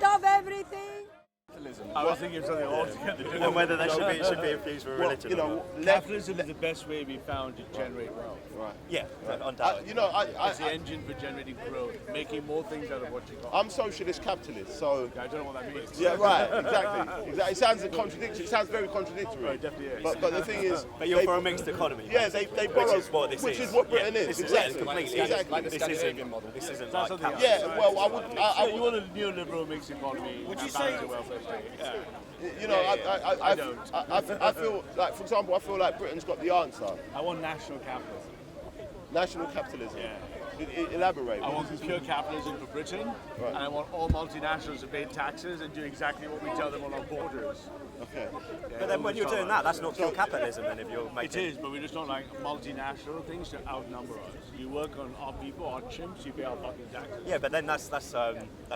of everything. I was thinking of something altogether different. And whether they should be infused with religion. Capitalism is the best way we found to generate wealth. Right. Yeah, undoubtedly. It's the engine for generating growth, making more things out of what you got. I'm socialist capitalist, so I don't know what that means. yeah, right, exactly. It sounds a contradiction. It sounds very contradictory. It definitely is. But the thing is, But you're for a mixed economy. yeah, they borrow, which is what this which is. is what Britain Yeah, is. this Exactly. completely. Exactly. Like the This Scandinavian model. This isn't That's like something capitalism. Yeah, well, You want a neoliberal mixed economy? Would you and say- balance the welfare state? Yeah. You know, I don't. I feel like, for example, I feel like Britain's got the answer. I want national capitalism. National capitalism. Yeah. Elaborate. I want pure capitalism for Britain, Right. and I want all multinationals to pay taxes and do exactly what we tell them on our borders. Okay. But then when you're doing that, that's not pure capitalism. Then if you're It making is, but we're just not like multinational things to outnumber us. You work on our people, our chimps, you pay our fucking taxes. yeah, but then that's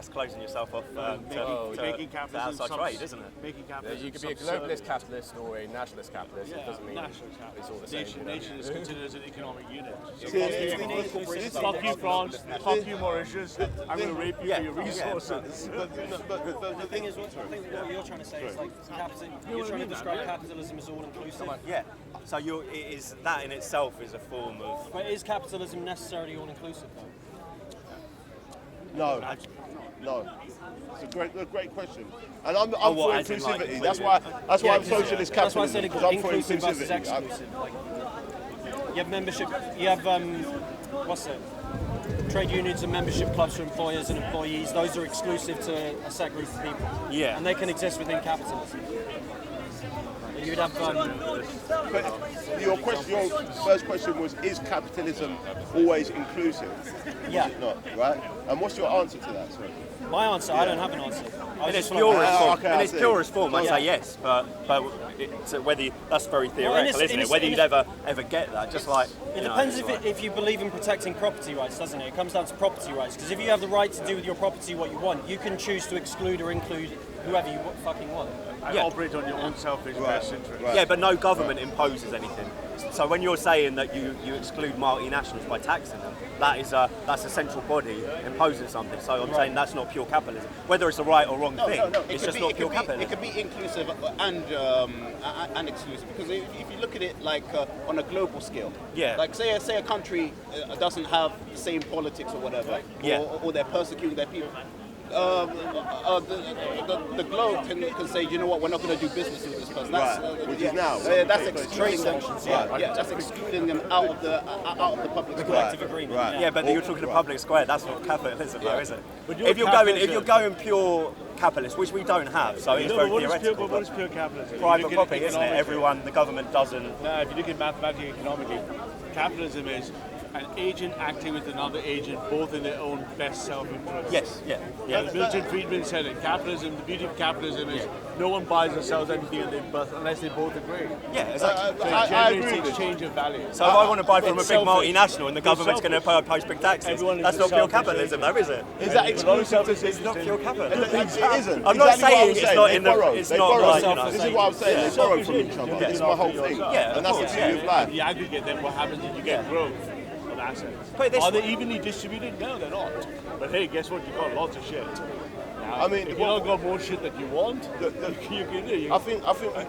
closing yourself off Making to capitalism outside trade, isn't it? Making Yeah, capitalism you could be a subservient. globalist capitalist or a nationalist capitalist. Yeah, It doesn't mean nationalist it's all the capitalist. same. Nation is considered as an economic unit. See, Fuck you, France. Fuck you, Mauritius. I'm going to rape you for your resources. but The thing is, I think what you're trying to say is like you're trying to describe capitalism as all inclusive. Yeah. So that in itself is a form of. But is capitalism necessarily all inclusive though? no. It's a great question, and I'm what, for as in, like, inclusivity. That's why I'm socialist That's why I capitalism, said because I'm for inclusive versus inclusivity. exclusive. Like, you have membership. You have what's it? Trade unions and membership clubs for employers and employees. Those are exclusive to a set group of people. Yeah. And they can exist within capitalism. You'd have But your first question was: is capitalism always inclusive? yeah. Not right. And what's your answer to that? Sorry. My answer, I don't have an answer. In its like, purest form, okay, I see. I'd Yeah. say yes, but whether that's very theoretical, isn't it? Whether you'd ever get that, just like It depends if you believe in protecting property rights, doesn't it? It comes down to property rights. Because if you have the right to do with your property what you want, you can choose to exclude or include whoever you fucking want. And operate on your own selfish best interest. Right. Yeah, but no government imposes anything. So when you're saying that you exclude multinationals by taxing them, that's a central body imposing something. So I'm saying that's not pure capitalism. Whether it's a right or wrong thing, it's just not pure capitalism. It could be inclusive and exclusive because if you look at it like on a global scale, Yeah. like say a country doesn't have the same politics or whatever, Yeah. or they're persecuting their people. The globe can say, you know what, we're not going to do business with this person. That's, Right, which is now. that's excluding them. Yeah, that's excluding them out of the public square. Collective agreement. Right. Yeah, but you're talking a public square. That's not capitalism, though, is it? But If you're going pure capitalist, which we don't have, so it's very theoretical. What is pure capitalism? Private If you look at property, isn't it? economically- The government doesn't. No, if you look at mathematically, economically, capitalism is an agent acting with another agent, both in their own best self-interest. Yes, yeah. As Milton Friedman said it, capitalism, the beauty of capitalism is no one buys or sells anything unless they both agree. Yeah, exactly. So it I generates agree with exchange of value. So if I want to buy from a big selfish. multinational and the government's going to selfish. post big taxes, Everyone is that's not pure selfish, capitalism, though, is it? Is that exclusive? It's not pure capitalism. It isn't. I'm not Exactly what saying I was it's saying. not They in the. borrow. It's They not borrow. like, you know. This is what I'm saying. They borrow from each other. This is my whole thing. Yeah, And that's the of beauty of life. The aggregate, then what happens is you get growth of assets. Put it this Are they way. evenly distributed? No, they're not. But hey, guess what? You've got lots of shit. Now, I mean, if you don't got more shit that you want, you can do. I think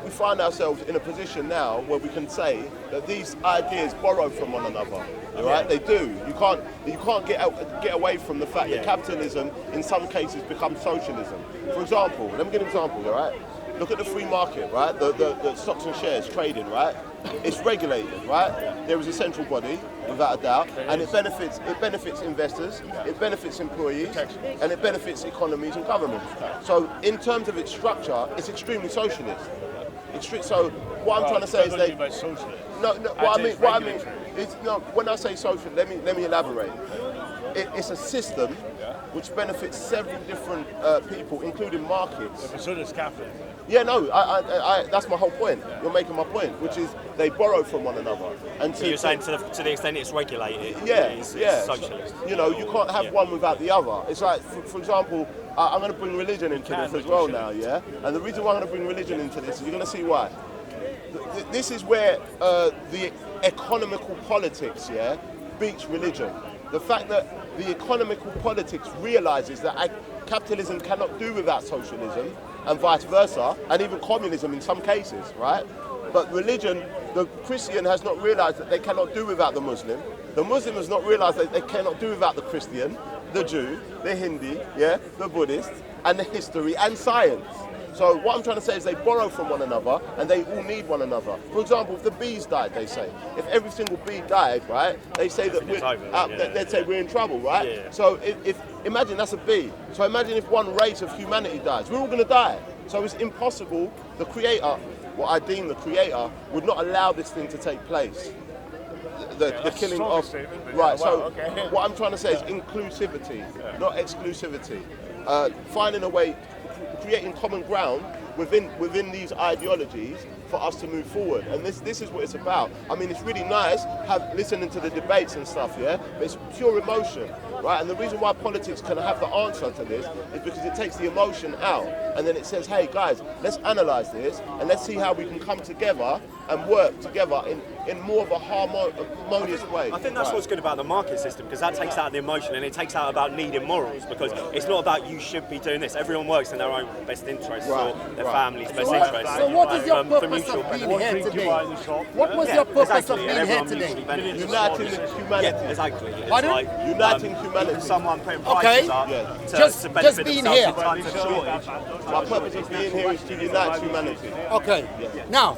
we find ourselves in a position now where we can say that these ideas borrow from one another. Right? They do. You can't get away from the fact that capitalism, in some cases, becomes socialism. For example, let me give an example. All right? Look at the free market, right? The stocks and shares trading, right? It's regulated, right? There is a central body, without a doubt, and it benefits investors, it benefits employees, and it benefits economies and governments. So, in terms of its structure, it's extremely socialist. So, what I'm trying to say is What do you they mean by socialist? no. What I mean regulatory. is no. When I say social, let me elaborate. It's a system which benefits several different people, including markets. But so does capitalism. Yeah, no, I that's my whole point. You're making my point, which is they borrow from one another. And So you're saying to the extent it's regulated, it's socialist. You know, you can't have one without the other. It's like, for example, I'm going to bring religion into this as well now, yeah? And the reason why I'm going to bring religion into this is you're going to see why. This is where the economical politics, beats religion. The fact that the economical politics realizes that capitalism cannot do without socialism, and vice versa, and even communism in some cases, right? But religion, the Christian has not realized that they cannot do without the Muslim. The Muslim has not realized that they cannot do without the Christian, the Jew, the Hindi, yeah, the Buddhist, and the history and science. So what I'm trying to say is they borrow from one another and they all need one another. For example, if the bees died, they say, if every single bee died, right, they say that they'd say we're in trouble, right? Yeah. So if imagine that's a bee. So imagine if one race of humanity dies, we're all going to die. So it's impossible. The creator, what I deem the creator, would not allow this thing to take place. The killing of right. So what I'm trying to say is inclusivity, not exclusivity. Finding a way, creating common ground within these ideologies for us to move forward. And this is what it's about. I mean, it's really nice listening to the debates and stuff, yeah? But it's pure emotion, right? And the reason why politics can have the answer to this is because it takes the emotion out. And then it says, hey, guys, let's analyze this and let's see how we can come together and work together in more of a harmonious way. I think that's what's good about the market system, because that takes out the emotion and it takes out about needing morals, because it's not about you should be doing this. Everyone works in their own best interests or their family's best interests. So what is your purpose of being here today? What was your purpose of being here today? Uniting humanity. Yeah, exactly. It's Pardon? like Uniting humanity. someone putting prices up to Just benefit being themselves here. in times of shortage. My purpose of being here is to unite humanity. Okay. Now,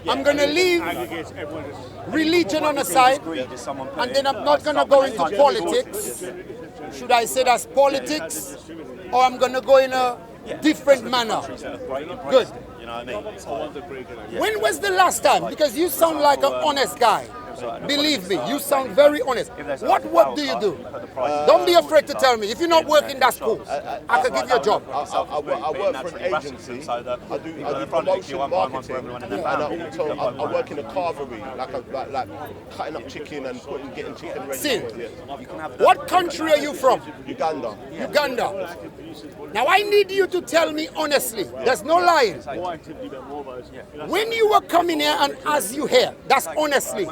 I'm going to leave Aggregates everyone. religion on the side, and then I'm not going to go into politics. Should I say that's politics, or I'm going to go in a different manner? Good. You know what I mean? When was the last time? Because you sound like an honest guy. Believe me, you sound very honest. What work do you do? Don't be afraid to tell me. If you're not working, that's cool. I can give you a job. I work for an agency. I do promotion marketing, and I work in a carvery, like cutting up chicken and getting chicken ready. See, what country are you from? Uganda. Uganda. Now I need you to tell me honestly. There's no lying. When you were coming here and as you here, that's honestly.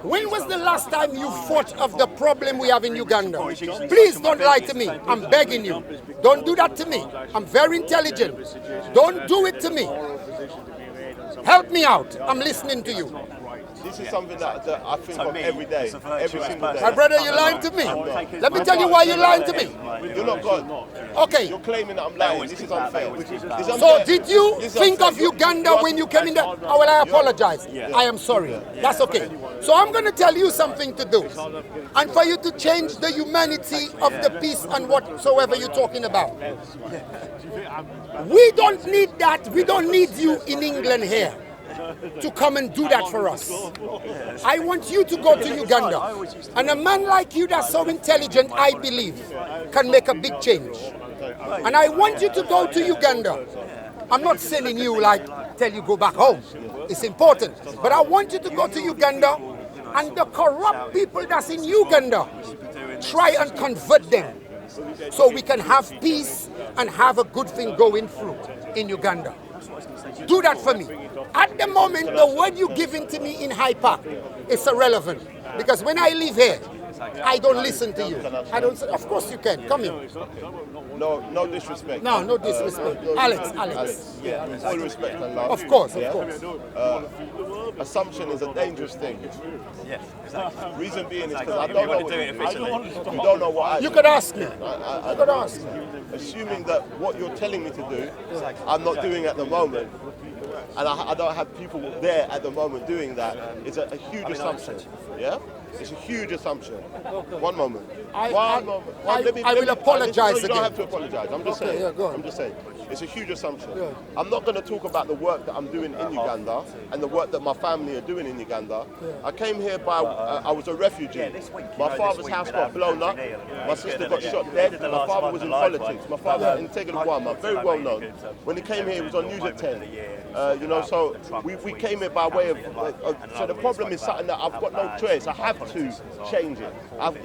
When was the last time you thought of the problem we have in Uganda? Please don't lie to me. I'm begging you. Don't do that to me. I'm very intelligent. Don't do it to me. Help me out. I'm listening to you. This is something that I think of every day, every single day. My brother, you're lying to me. Let me tell you why you're lying to me. You're not God. Okay. You're claiming that I'm lying. This is unfair. So did you think of Uganda when you came in there? Oh, well, I apologize. I am sorry. That's okay. So I'm going to tell you something to do. And for you to change the humanity of the peace and whatsoever you're talking about. We don't need that. We don't need you in England here to come and do that for us. I want you to go to Uganda. And a man like you that's so intelligent, I believe, can make a big change. And I want you to go to Uganda. I'm not sending you like, tell you go back home. It's important. But I want you to go to Uganda and the corrupt people that's in Uganda, try and convert them so we can have peace and have a good thing going through in Uganda. Do that for me. At the moment, the word you're giving to me in Hyde Park is irrelevant. Because when I leave here, I don't listen to you. I don't say, of course you can. Come in. No disrespect. No disrespect. Alex. Yeah, all respect and love. Of course. Assumption is a dangerous thing. Yeah, exactly. Reason being is because I don't know what you don't know what I do. You could ask me. I could ask. Assuming that what you're telling me to do, I'm not doing at the moment, and I don't have people there at the moment doing that, is a huge assumption. Yeah? It's a huge assumption. One moment. I will apologize You don't again. have to apologize. I'm just saying. go on. I'm just saying. It's a huge assumption. I'm not going to talk about the work that I'm doing in Uganda and the work that my family are doing in Uganda. I came here I was a refugee. My father's house got blown up. My sister got shot dead. My father was in politics. My father in Tegucigalpa, very well known. When he came here, he was on News at 10. So we came here by way of so the problem is something that I've got no choice. I have to change it.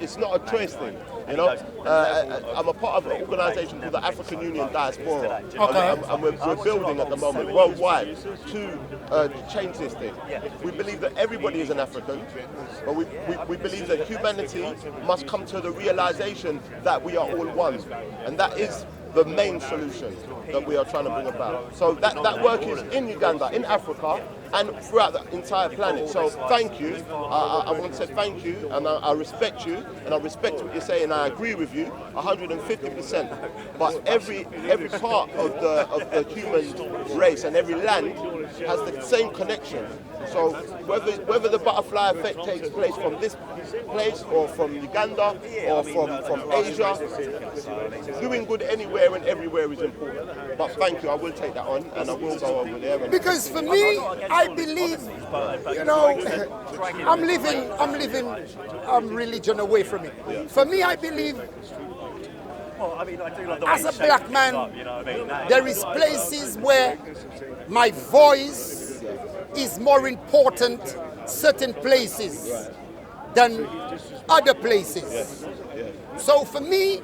It's not a choice thing. I'm a part of an organisation called the African Union Diaspora. Okay. And we're building at the moment worldwide to change this thing. We believe that everybody is an African, but we believe that humanity must come to the realization that we are all one, and that is the main solution that we are trying to bring about. So that work is in Uganda, in Africa, and throughout the entire planet. So thank you. I want to say thank you, and I respect you, and I respect what you're saying, and I agree with you 150%. But every part of the human race and every land has the same connection. So whether the butterfly effect takes place from this place or from Uganda or from Asia, doing good anywhere and everywhere is important. But thank you, I will take that on, and I will go over there. Because for me, I believe, you know, I'm leaving religion away from it. For me, I believe, as a black man, there is places where my voice is more important, certain places, than other places. So for me,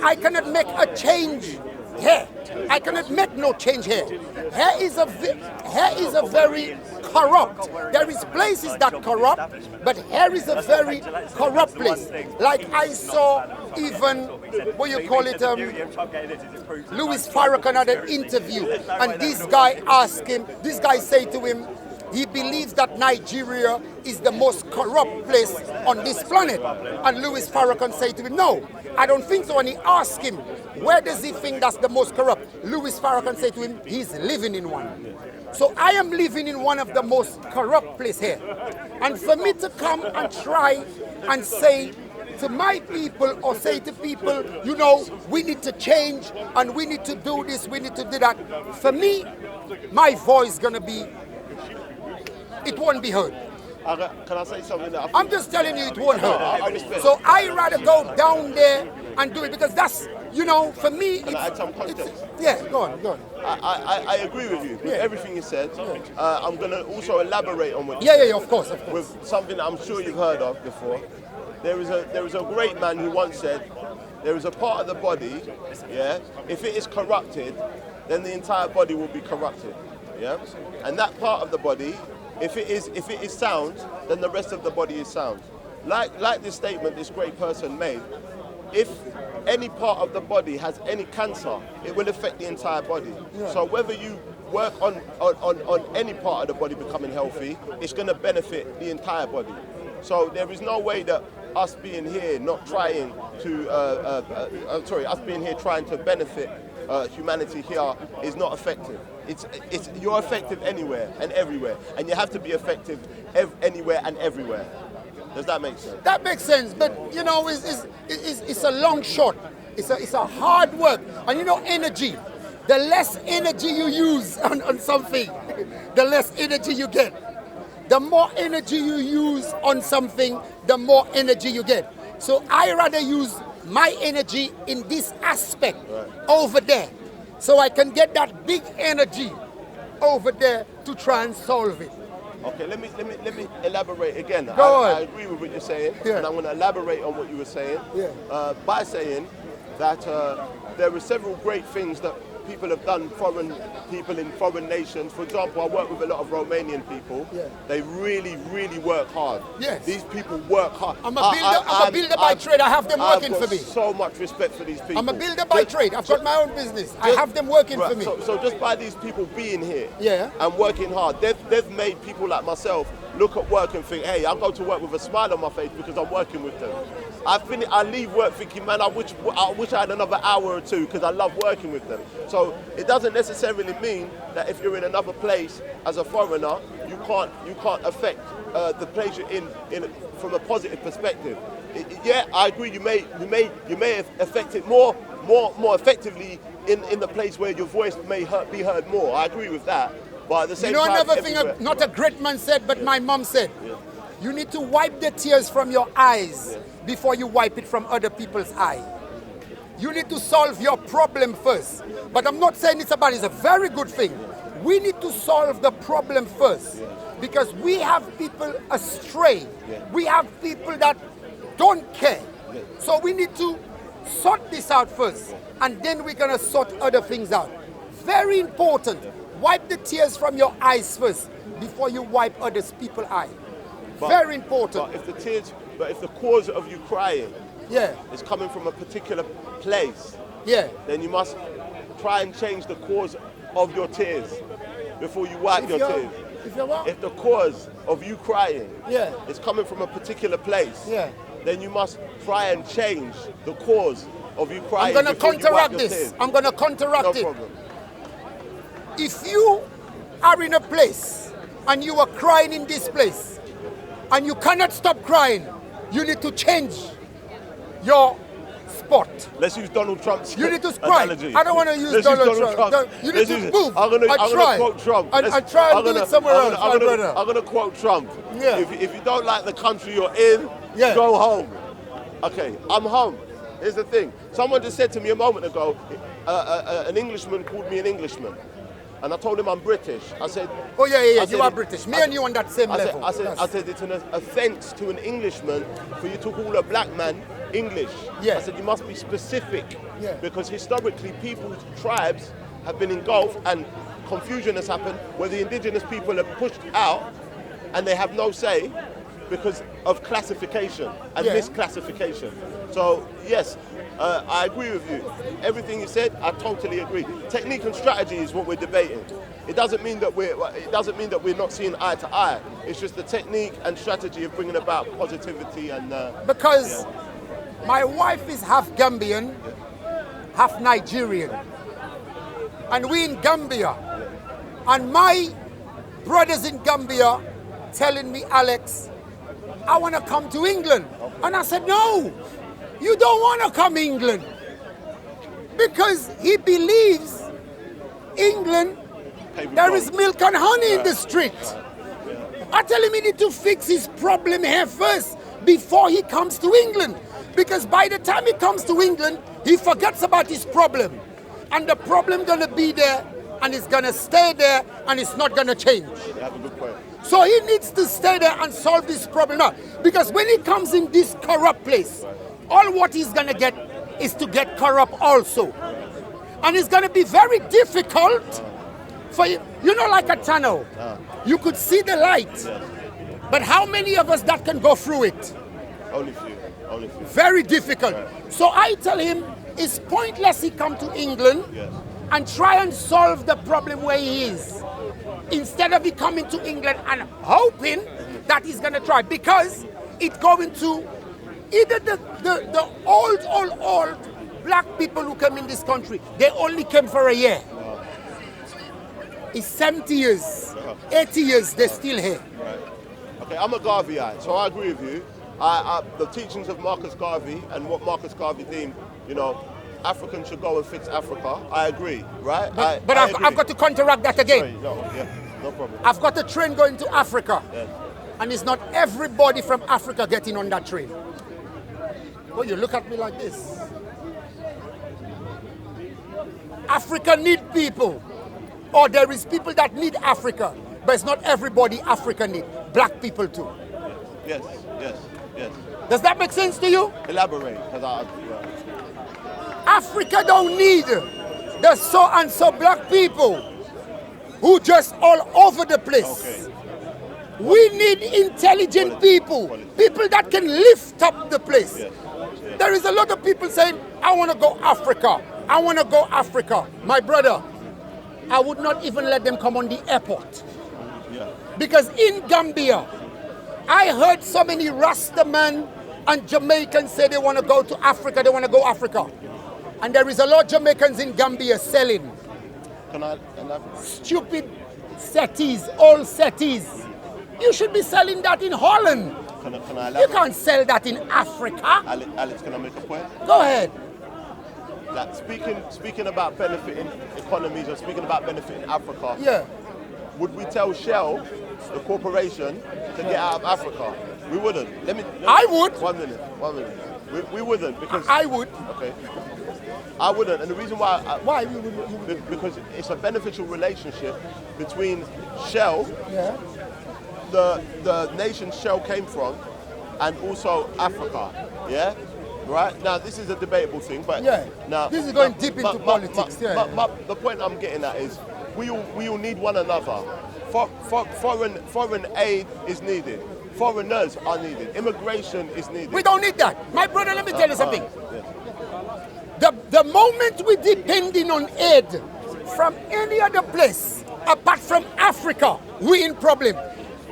I cannot make a change here. I cannot make no change here. Here is a very corrupt. There is places that corrupt, but here is a very corrupt place. Like I saw even, what you call it, Louis Farrakhan had an interview, and this guy asked him, this guy said to him, he believes that Nigeria is the most corrupt place on this planet. And Louis Farrakhan said to him, no, I don't think so. And he asked him, where does he think that's the most corrupt? Louis Farrakhan said to him, he's living in one. So I am living in one of the most corrupt places here. And for me to come and try and say to my people or say to people, you know, we need to change and we need to do this, we need to do that. For me, my voice is going to be, it won't be heard. Can I say something? I'm just telling you it won't hurt. So I rather go down there and do it because that's, you know, for me, Can I add some context? Yeah, go on. I agree with you, with everything you said. I'm going to also elaborate on what you Yeah, said. yeah, of course. With something that I'm sure you've heard of before. There is a great man who once said, there is a part of the body, yeah, if it is corrupted, then the entire body will be corrupted, yeah? And that part of the body, if it is sound, then the rest of the body is sound. Like this statement this great person made, if any part of the body has any cancer, it will affect the entire body. Yeah. So whether you work on any part of the body becoming healthy, it's going to benefit the entire body. So there is no way that us being here not trying to, us being here trying to benefit humanity here is not effective. You're effective anywhere and everywhere, and you have to be effective anywhere and everywhere. Does that make sense? That makes sense, but you know, it's a long shot. It's a hard work, and you know, energy. The less energy you use on something, the less energy you get. The more energy you use on something, the more energy you get. So I rather use my energy in this aspect over there, so I can get that big energy over there to try and solve it. Okay, let me elaborate again. I agree with what you're saying, and I'm going to elaborate on what you were saying by saying that there are several great things that people have done, foreign people in foreign nations. For example, I work with a lot of Romanian people. Yeah. They really, really work hard. Yes. These people work hard. I'm a builder by trade. I have them working for me. So much respect for these people. I'm a builder by trade. I've got my own business. I have them working for me. So just by these people being here and working hard, they've made people like myself look at work and think, hey, I'll go to work with a smile on my face because I'm working with them. I leave work thinking, man, I wish I had another hour or two because I love working with them. So it doesn't necessarily mean that if you're in another place as a foreigner, you can't affect the place you're in from a positive perspective. I agree. You may have affected more effectively in the place where your voice may be heard more. I agree with that. But at the same time, another thing, not a great man said, but my mom said, you need to wipe the tears from your eyes before you wipe it from other people's eyes. You need to solve your problem first. But I'm not saying it's a bad, it's a very good thing. We need to solve the problem first because we have people astray. We have people that don't care. So we need to Sort this out first, and then we're gonna sort other things out. Very important. Wipe the tears from your eyes first before you wipe other people's eyes. Very important. But if the cause of you crying Yeah, is coming from a particular place, yeah. then you must try and change the cause of your tears before you wipe your tears. If you're what? If the cause of you crying Yeah. is coming from a particular place, Yeah. then you must try and change the cause of you crying. I'm gonna before you wipe counteract your this. tears. I'm gonna counteract No it. problem. If you are in a place and you are crying in this place and you cannot stop crying, you need to change your spot. Let's use Donald Trump's You need to cry. analogy. I don't want to use Let's Donald Trump. You need Let's to use it. move. I'm gonna try. quote Trump. And try and do it somewhere else, my brother. I'm gonna quote Trump. Yeah. If you don't like the country you're in, Yeah. go home. Okay, I'm home. Here's the thing. Someone just said to me a moment ago, an Englishman called me an Englishman. And I told him I'm British. I said, Oh yeah, I you said are it- British. Me and you on that same level. I Yes. said it's an offence to an Englishman for you to call a black man English. Yeah. I said you must be specific. Yeah. Because historically people's tribes have been engulfed and confusion has happened where the indigenous people are pushed out and they have no say because of classification and Yeah. misclassification. So yes, I agree with you. Everything you said, I totally agree. Technique and strategy is what we're debating. It doesn't mean that we're not seeing eye to eye. It's just the technique and strategy of bringing about positivity and. Because my wife is half Gambian, half Nigerian. And we in Gambia. And my brothers in Gambia telling me, Alex, I want to come to England. And I said, no, you don't want to come England. Because he believes England, there is milk and honey in the street. I tell him he need to fix his problem here first before he comes to England. Because by the time he comes to England, he forgets about his problem. And the problem gonna be there, and it's gonna stay there, and it's not gonna change. You have a good point. So he needs to stay there and solve this problem now. Because when he comes in this corrupt place, all what he's gonna get is to get corrupt also. And it's gonna be very difficult for you, like a tunnel. You could see the light. But how many of us that can go through it? Only few. Very difficult. So I tell him it's pointless he come to England and try and solve the problem where he is. Instead of he coming to England and hoping that he's gonna try, because it's going to either the old black people who come in this country, they only came for a year. It's 70 years, 80 years, they're still here. Right. Okay, I'm a Garveyite, so I agree with you. The teachings of Marcus Garvey and what Marcus Garvey deemed, Africans should go and fix Africa. I agree, right? But I've got to counteract that again. Sorry, no problem. I've got a train going to Africa, and it's not everybody from Africa getting on that train. Well, you look at me like this. Africa need people, or there is people that need Africa, but it's not everybody Africa need. Black people too. Yes. Does that make sense to you? Elaborate, Africa don't need the so and so black people who just all over the place. Okay. We need intelligent people that can lift up the place. Yes. There is a lot of people saying, I want to go Africa. I want to go Africa. My brother, I would not even let them come on the airport. Yeah. Because in Gambia, I heard so many Rastaman and Jamaicans say they want to go to Africa, they want to go Africa. And there is a lot of Jamaicans in Gambia selling Can I stupid settees, old settees. You should be selling that in Holland. Can I You elaborate? can't sell that in Africa. Alex, can I make a point? Go ahead. Like speaking about benefiting economies or speaking about benefiting Africa, Yeah. would we tell Shell, the corporation, to get out of Africa? We wouldn't. I would. 1 minute. We wouldn't because I would. Okay. I wouldn't, and the reason why. Why you would? Because it's a beneficial relationship between Shell, Yeah. the nation Shell came from, and also Africa. Yeah. right? Now, this is a debatable thing, but now this is going deep into politics. The point I'm getting at is we all need one another. Foreign aid is needed. Foreigners are needed. Immigration is needed. We don't need that. My brother, let me tell you something. The moment we're depending on aid from any other place apart from Africa, we're in problem.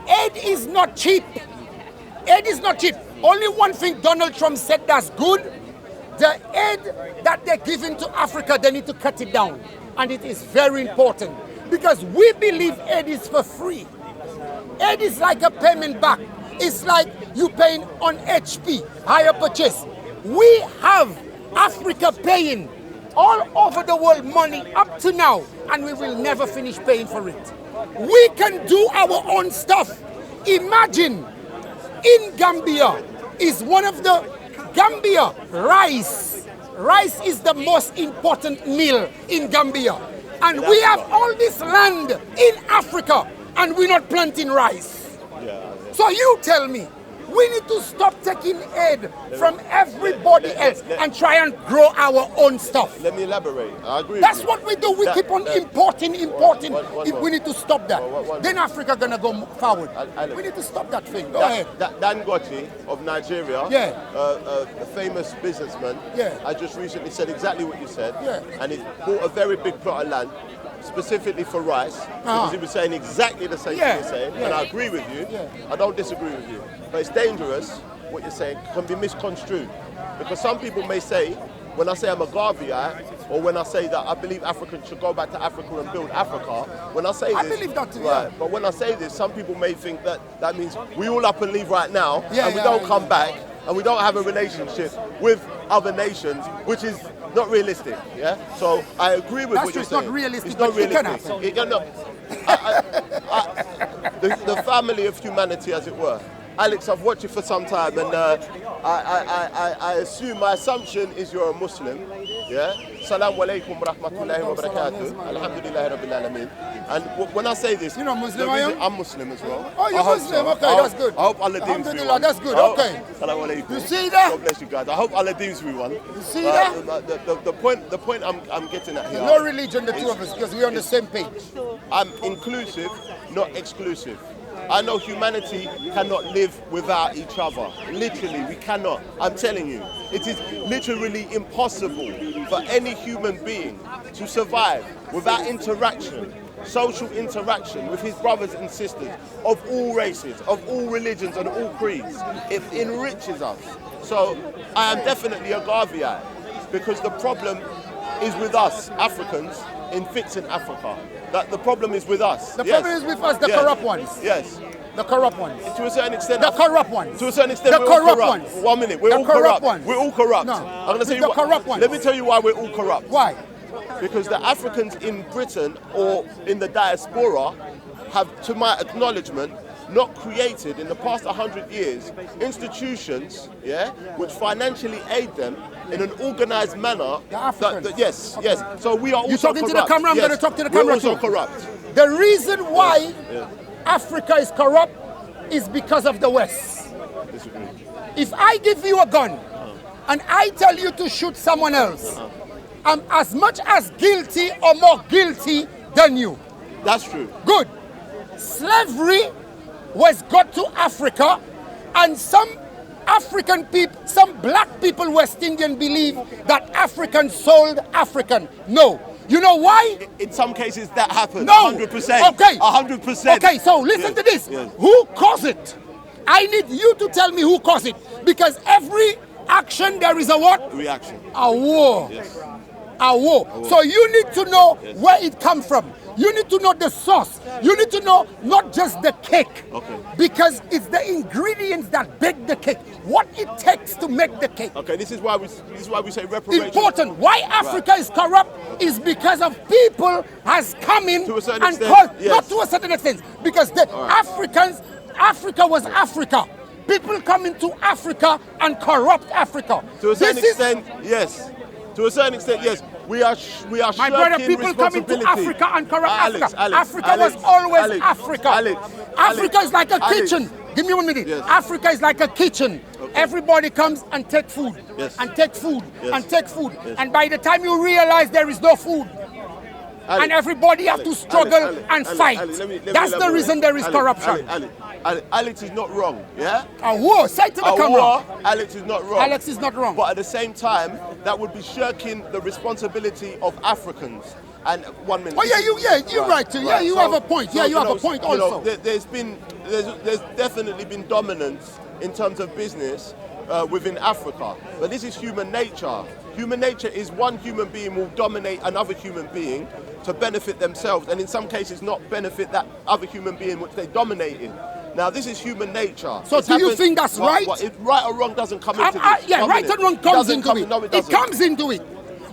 Aid is not cheap. Aid is not cheap. Only one thing Donald Trump said that's good. The aid that they're giving to Africa, they need to cut it down. And it is very important. Because we believe aid is for free. Aid is like a payment back. It's like you paying on HP, higher purchase. We have Africa paying all over the world money up to now, and we will never finish paying for it. We can do our own stuff. Imagine in Gambia is one of the Gambia rice. Rice is the most important meal in Gambia. And we have all this land in Africa and we're not planting rice. So you tell me, we need to stop taking aid from everybody else and try and grow our own stuff. Let me elaborate. I agree. That's what we do. We keep on importing. We need to stop that. Then Africa gonna go forward. We need to stop that thing. Go ahead. Dangote of Nigeria, a famous businessman, I just recently said exactly what you said. And he bought a very big plot of land specifically for rice, because he was saying exactly the same thing you're saying, and I agree with you. I don't disagree with you. But it's dangerous, what you're saying can be misconstrued. Because some people may say, when I say I'm a Garveyite, or when I say that I believe Africans should go back to Africa and build Africa, when I say this, I believe that too, but when I say this, some people may think that that means we all up and leave right now, and we don't come back, and we don't have a relationship with other nations, which is not realistic. So I agree with what you're saying. It's not realistic. It's not realistic. It cannot. The family of humanity, as it were. Alex, I've watched you for some time, and I assume, my assumption is you're a Muslim. Assalamu alaikum wa rahmatullahi wa barakatuh. Alhamdulillahi rabbil alameen. And when I say this, you're not Muslim, are you? I'm Muslim as well. Oh, you're Muslim? Okay, that's good. I hope Allah deems me one. That's good, okay. Assalamu alaikum. You see that? God bless you guys. I hope Allah deems me one. You see that? The point I'm getting at here. No religion, the two of us, because we're on the same page. I'm inclusive, not exclusive. I know humanity cannot live without each other. Literally, we cannot. I'm telling you, it is literally impossible for any human being to survive without interaction, social interaction with his brothers and sisters of all races, of all religions and all creeds. It enriches us. So I am definitely a Garveyite, because the problem is with us, Africans, in fixing Africa. That the problem is with us. The problem is with us, the corrupt ones. Yes. The corrupt ones. To a certain extent. The corrupt ones. To a certain extent, the we're all corrupt corrupt. Ones. 1 minute, we're all corrupt. We're all corrupt. No. I'm going to tell you the what, corrupt ones. Let me tell you why we're all corrupt. Why? Because the Africans in Britain or in the diaspora have, to my acknowledgement, not created in the past 100 years institutions, which financially aid them in an organized manner. The Africans. Yes. So we are also You're talking corrupt. to the camera, I'm going to talk to the camera We're also too. corrupt. The reason why Africa is corrupt is because of the West. Disagree. If I give you a gun and I tell you to shoot someone else, I'm as much as guilty or more guilty than you. That's true. Good. Slavery was got to Africa, and some African people, some black people, West Indian, believe that Africans sold African. No. You know why? In some cases that happened. No. 100%. Okay. 100%. Okay, so listen to this. Yes. Who caused it? I need you to tell me who caused it. Because every action there is a what? Reaction. A war. Yes. A war. So you need to know where it comes from. You need to know the sauce. You need to know not just the cake. Okay. Because it's the ingredients that bake the cake. What it takes to make the cake. Okay, this is why we say reparation. Important. Why Africa is corrupt is because of people has come in to a certain and extent, caused, not to a certain extent, because the Africa was Africa. People come into Africa and corrupt Africa. To a certain extent, yes. To a certain extent, yes. We are my brother, people come into Africa and corrupt Africa. Africa was always Africa. Africa is like a kitchen. Give me 1 minute. Yes. Africa is like a kitchen. Okay. Everybody comes and take food. Yes. And take food. Yes. And take food. Yes. And by the time you realize there is no food, and everybody have to struggle and fight. That's the reason there is corruption. Alex is not wrong, yeah? Whoa, say to the camera. Alex is not wrong. Alex is not wrong. But at the same time, that would be shirking the responsibility of Africans. And 1 minute. Oh you're right too. Yeah, you have a point. Yeah, you have a point also. There's definitely been dominance in terms of business within Africa, but this is human nature. Human nature is one human being will dominate another human being to benefit themselves, and in some cases not benefit that other human being which they dominated. Now this is human nature. So do you think that's right? Right or wrong doesn't come into this. Yeah, right and wrong comes into it. No, it doesn't. It comes into it.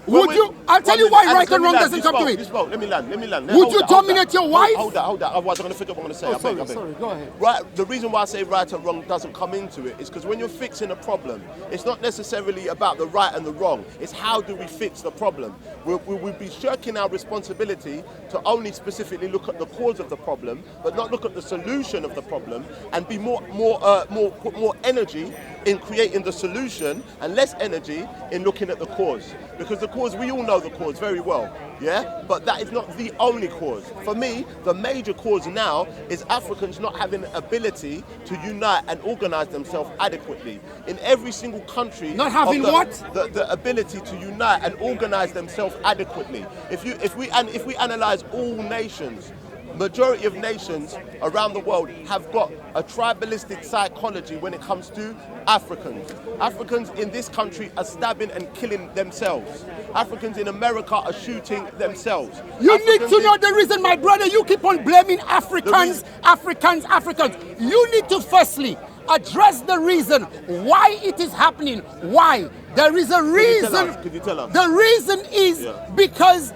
Would you? I'll tell you why right and wrong doesn't come to it. Let me land. Would you dominate your wife? Hold that. Otherwise I'm going to forget what I'm going to say. Oh, sorry, go ahead. Right. The reason why I say right and wrong doesn't come into it is because when you're fixing a problem, it's not necessarily about the right and the wrong. It's how do we fix the problem. We'll be shirking our responsibility to only specifically look at the cause of the problem, but not look at the solution of the problem, and be put more energy in creating the solution and less energy in looking at the cause. Because the cause, we all know the cause very well, yeah? But that is not the only cause. For me, the major cause now is Africans not having the ability to unite and organize themselves adequately. In every single country... Not having what? The ability to unite and organize themselves adequately. If we analyze all nations, majority of nations around the world have got a tribalistic psychology when it comes to Africans. Africans in this country are stabbing and killing themselves. Africans in America are shooting themselves. You need to know the reason, my brother. You keep on blaming Africans. You need to firstly address the reason why it is happening. Why? There is a reason. Could you tell us? The reason is because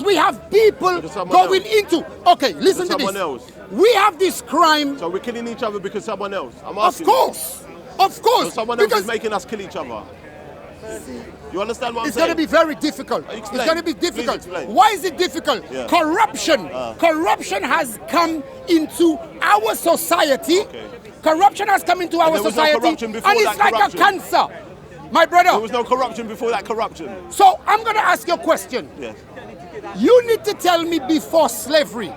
we have people going into. Okay, listen to this. We have this crime. So we're killing each other because someone else. I'm asking. Of course. So someone else is making us kill each other. You understand what I'm saying? It's going to be very difficult. It's going to be difficult. Why is it difficult? Yeah. Corruption. Corruption has come into our society. Okay. Corruption has come into our society, and it's like a cancer. My brother. There was no corruption before that corruption. So I'm going to ask you a question. Yes. You need to tell me before slavery,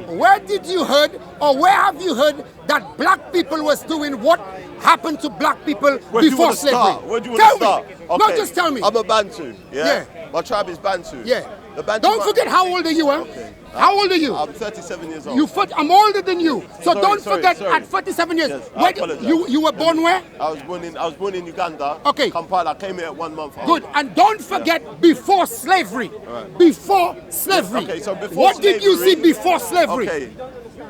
where did you heard or where have you heard that black people was doing what happened to black people before slavery? Where do you want to start? Okay. No, just tell me. I'm a Bantu. Yeah. My tribe is Bantu. Yeah. The Bantu don't forget how old are you, huh? Okay. How old are you? I'm 37 years old. I'm older than you. So don't forget at 37 years. Yes, you were born where? I was born in Uganda. Okay. Kampala. I came here at 1 month old. Good. And don't forget before slavery. Right. Before slavery. Okay, so before what slavery, did you see before slavery? Okay.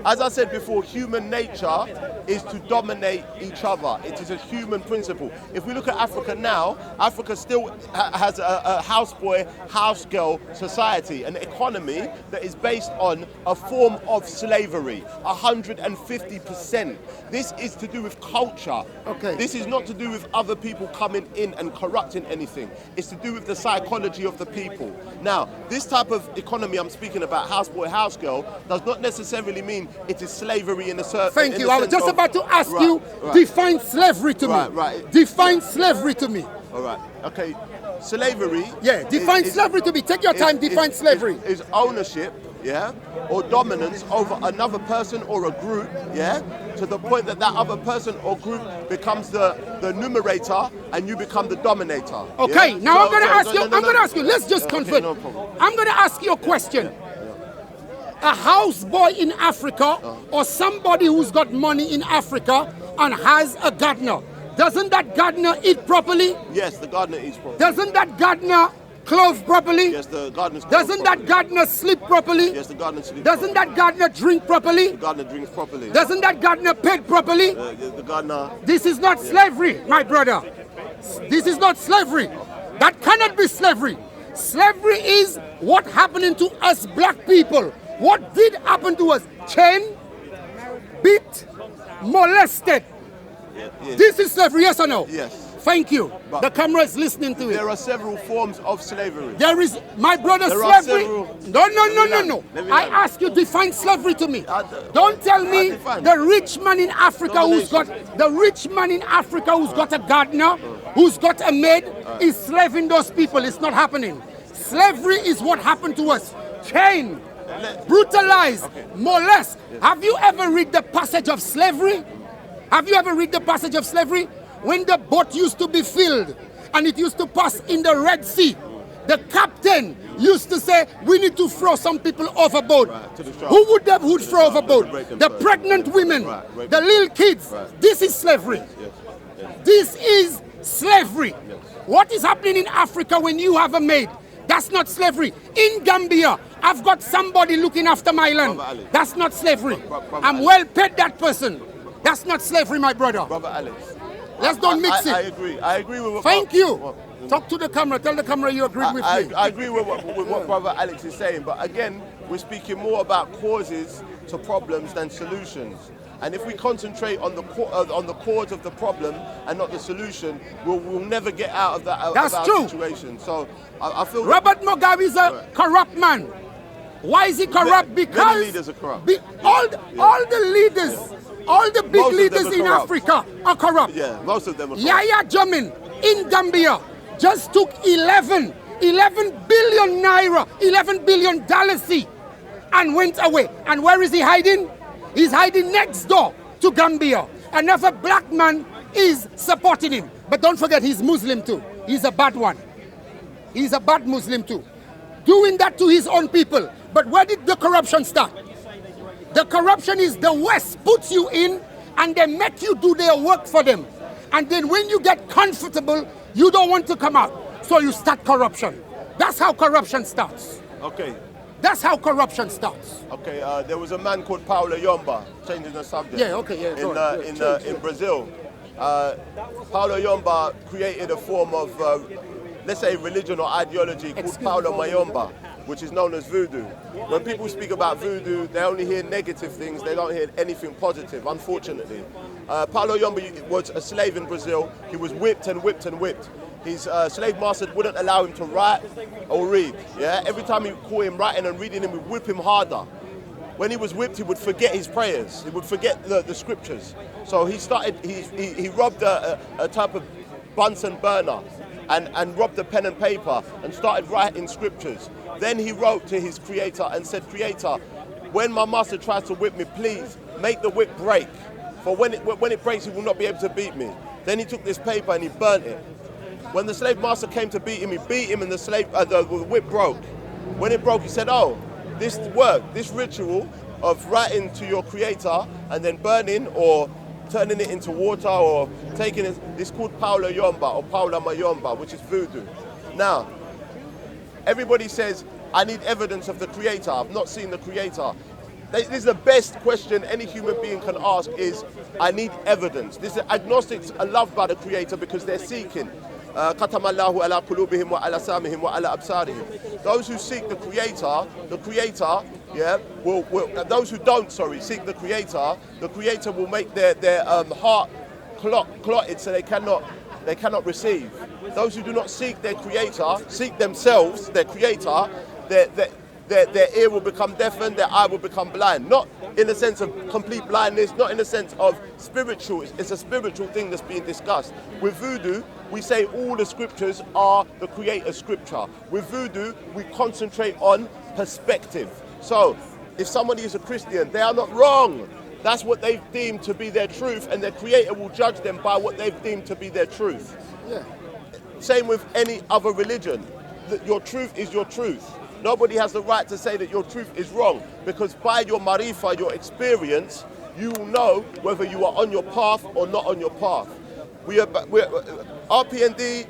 As I said before, human nature is to dominate each other. It is a human principle. If we look at Africa now, Africa still has a houseboy, housegirl society, an economy that is based on a form of slavery, 150%. This is to do with culture. Okay. This is not to do with other people coming in and corrupting anything. It's to do with the psychology of the people. Now, this type of economy I'm speaking about, houseboy, housegirl, does not necessarily mean it is slavery in a certain. Thank you. I was just about to ask you, define slavery to me. Right. Define slavery to me. All right. Okay. Slavery. Yeah. Define slavery to me. Take your time. Define slavery. Is ownership, yeah, or dominance over another person or a group, yeah, to the point that that other person or group becomes the numerator and you become the dominator. Okay. Yeah? Now I'm going to ask you. I'm going to ask you. Let's just confirm. No problem. I'm going to ask you a question. A houseboy in Africa or somebody who's got money in Africa and has a gardener, doesn't that gardener eat properly? Yes, the gardener eats properly. Doesn't that gardener clothe properly? Yes, the gardener. Doesn't that gardener sleep properly? Yes, the gardener sleeps. Doesn't that gardener drink properly? The gardener drinks properly. Doesn't that gardener pay properly? The gardener. This is not slavery, my brother. This is not slavery. That cannot be slavery. Slavery is what happening to us black people. What did happen to us? Chained, beat, molested. Yes. This is slavery, yes or no? Yes. Thank you. But the camera is listening to it. There are several forms of slavery. There is, my brother, There are slavery. several- No. Let me I land. ask you, define slavery to me. I- Don't tell me define. the rich man in Africa who's got a gardener, who's got a maid, is slaving those people. It's not happening. Slavery is what happened to us. Chained, brutalized, molested. Have you ever read the passage of slavery? Have you ever read the passage of slavery? When the boat used to be filled and it used to pass in the Red Sea, the captain used to say, we need to throw some people overboard. to the shark. Who would they would throw overboard? break them The first. pregnant women, Right. the little kids. Right. This is slavery. This is slavery. What is happening in Africa when you have a maid? That's not slavery. In Gambia, I've got somebody looking after my land. Brother Alex. That's not slavery. Brother I'm Alex. well paid that person. That's not slavery, my brother. Brother Alex. Let's don't mix I it. agree. I agree with what. Thank you. what- Talk to the camera. Tell the camera you agree with me. I agree with what Brother Alex is saying, but again, we're speaking more about causes to problems than solutions. And if we concentrate on the cause of the problem and not the solution, we'll never get out of that That's of our true. situation. So I feel Robert Mugabe is a corrupt man. Why is he corrupt? Many Because leaders are corrupt. all the leaders, all the big Most of them leaders are in corrupt. Africa are corrupt. Yeah, most of them are corrupt. Yahya Jammeh in Gambia just took 11 billion naira, $11 billion and went away. And where is he hiding? He's hiding next door to Gambia. Another black man is supporting him. But don't forget, he's Muslim too. He's a bad one. He's a bad Muslim too. Doing that to his own people. But where did the corruption start? The corruption is the West puts you in and they make you do their work for them. And then when you get comfortable, you don't want to come out. So you start corruption. That's how corruption starts. Okay. That's how corruption starts. Okay, there was a man called Paulo Yomba, changing the subject. Yeah, okay, yeah. go on. In Brazil. Paulo Yomba created a form of, let's say, religion or ideology called Excuse me Paulo for- Mayomba, which is known as voodoo. When people speak about voodoo, they only hear negative things, they don't hear anything positive, unfortunately. Paulo Yomba was a slave in Brazil. He was whipped and whipped and whipped. His slave master wouldn't allow him to write or read. Yeah, every time he caught him writing and reading, he would whip him harder. When he was whipped, he would forget his prayers. He would forget the scriptures. So he started. He robbed a type of Bunsen burner and robbed a pen and paper and started writing scriptures. Then he wrote to his creator and said, "Creator, when my master tries to whip me, please make the whip break. For when it breaks, he will not be able to beat me." Then he took this paper and he burnt it. When the slave master came to beat him, he beat him and the whip broke. When it broke, he said, "Oh, this work, this ritual of writing to your creator and then burning or turning it into water or taking it, it's called Paulo Yomba or Paula Mayomba, which is voodoo." Now, everybody says, "I need evidence of the creator. I've not seen the creator." This is the best question any human being can ask is, "I need evidence." Agnostics are loved by the creator because they're seeking. Those who seek the creator, yeah, those who don't, seek the creator will make their heart clotted so they cannot receive. Those who do not seek their creator, seek themselves, their creator, their ear will become deafened, their eye will become blind. Not in the sense of complete blindness, not in the sense of spiritual. It's a spiritual thing that's being discussed. With voodoo, we say all the scriptures are the creator's scripture. With voodoo, we concentrate on perspective. So, if somebody is a Christian, they are not wrong. That's what they've deemed to be their truth, and their creator will judge them by what they've deemed to be their truth. Yeah. Same with any other religion. Your truth is your truth. Nobody has the right to say that your truth is wrong, because by your marifa, your experience, you will know whether you are on your path or not on your path. We're RPND,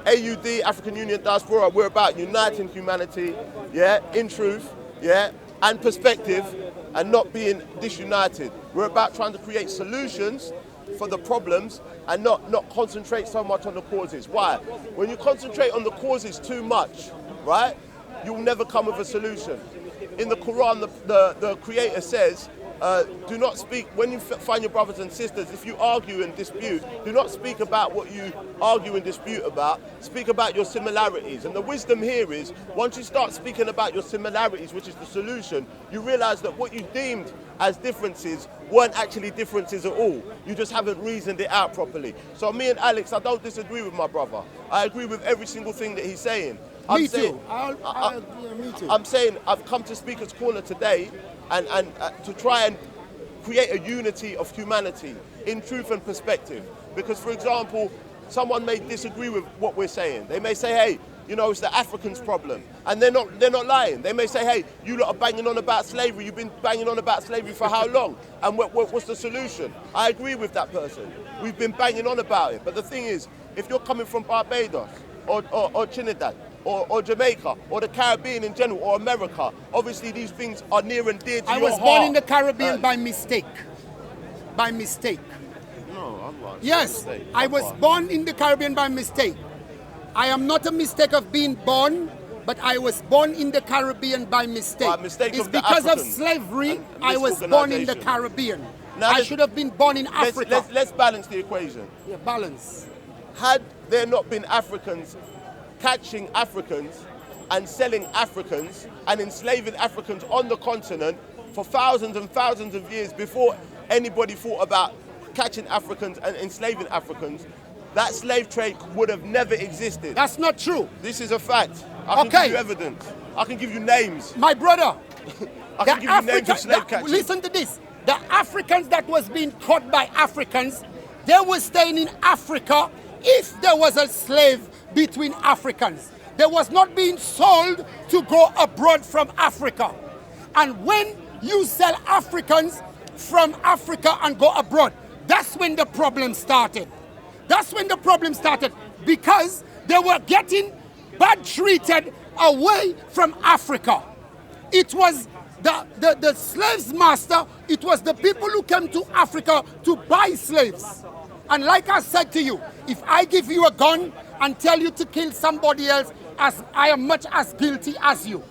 AUD, African Union Diaspora, we're about uniting humanity, yeah, in truth, yeah, and perspective, and not being disunited. We're about trying to create solutions for the problems and not concentrate so much on the causes. Why? When you concentrate on the causes too much, right, you'll never come with a solution. In the Quran, the Creator says, do not speak, when you find your brothers and sisters, if you argue and dispute, do not speak about what you argue and dispute about, speak about your similarities. And the wisdom here is, once you start speaking about your similarities, which is the solution, you realize that what you deemed as differences weren't actually differences at all. You just haven't reasoned it out properly. So me and Alex, I don't disagree with my brother. I agree with every single thing that he's saying. Me too. I'm saying I've come to Speaker's Corner today and to try and create a unity of humanity in truth and perspective. Because, for example, someone may disagree with what we're saying. They may say, hey, you know, it's the Africans' problem. And they're not lying. They may say, hey, you lot are banging on about slavery. You've been banging on about slavery for how long? And what's the solution? I agree with that person. We've been banging on about it. But the thing is, if you're coming from Barbados or Trinidad, or Jamaica, or the Caribbean in general, or America. Obviously, these things are near and dear to your heart. I was born in the Caribbean by mistake. By mistake. No, I'm not. Yes, I was born in the Caribbean by mistake. I am not a mistake of being born, but I was born in the Caribbean by mistake. By mistake it's of the because of Africans slavery and I was born in the misorganization. Caribbean. Now I should have been born in Africa. Let's balance the equation. Yeah, balance. Had there not been Africans catching Africans and selling Africans and enslaving Africans on the continent for thousands and thousands of years before anybody thought about catching Africans and enslaving Africans, that slave trade would have never existed. That's not true. This is a fact. I can give you evidence. I can give you names. My brother, I can give you names of slave catchers. listen to this. The Africans that was being caught by Africans, they were staying in Africa if there was a slave between Africans. They was not being sold to go abroad from Africa. And when you sell Africans from Africa and go abroad, that's when the problem started. That's when the problem started, because they were getting bad treated away from Africa. It was the slaves master, it was the people who came to Africa to buy slaves. And like I said to you, if I give you a gun and tell you to kill somebody else, as I am much as guilty as you.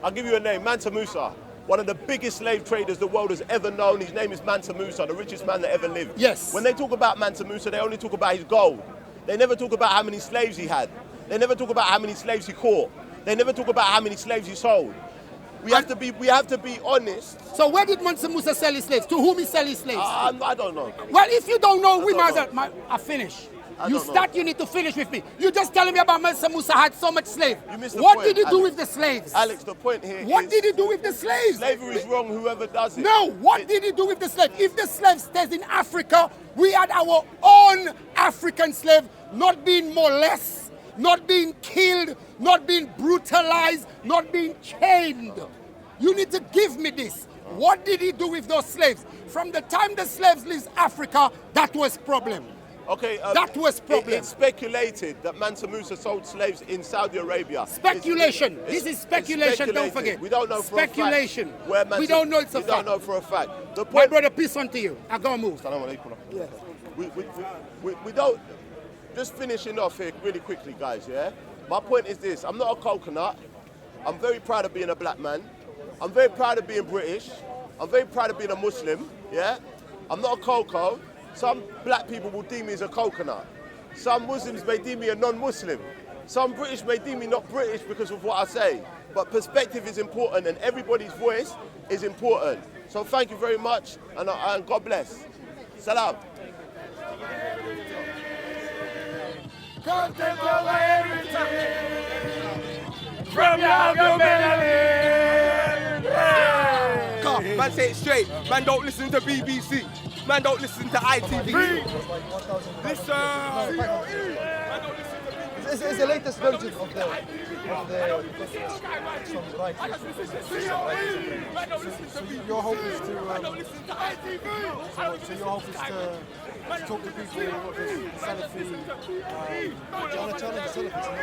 I'll give you a name, Mansa Musa, one of the biggest slave traders the world has ever known. His name is Mansa Musa, the richest man that ever lived. Yes. When they talk about Mansa Musa, they only talk about his gold. They never talk about how many slaves he had. They never talk about how many slaves he caught. They never talk about how many slaves he sold. We have to be honest. So where did Mansa Musa sell his slaves? To whom he sell his slaves? I don't know. Well, if you don't know, we might don't as I finish. I You don't know. start, you need to finish with me. You just telling me about Mansa Musa had so much slaves. You missed the What point, did he do Alex. with the slaves? Alex, the point here What is did he do with the slaves? slavery is wrong, whoever does it. No, what did he do with the slave? If the slave stays in Africa, we had our own African slave not being molested, not being killed, not being brutalized, not being chained. You need to give me this. What did he do with those slaves? From the time the slaves left Africa, that was problem. Okay, That was problem. It's speculated that Mansa Musa sold slaves in Saudi Arabia. Speculation. This is speculation, it's don't forget. We don't know for Speculation. a fact where Mansa, We don't know it's a we fact. don't know for a fact. The My point, brother, peace unto you. I gotta move. yeah. We don't, just finishing off here really quickly, guys, yeah? My point is this, I'm not a coconut. I'm very proud of being a black man. I'm very proud of being British. I'm very proud of being a Muslim, yeah? I'm not a cocoa. Some black people will deem me as a coconut. Some Muslims may deem me a non-Muslim. Some British may deem me not British because of what I say. But perspective is important and everybody's voice is important. So thank you very much and God bless. Salam. Come take over everything from your government. Man, say it straight. Man, don't listen to BBC. Man, don't listen to ITV. Listen. It's the latest version of the song, right? So your hope is to so your hope is to talk to people what is Salafi, challenge the Salafis.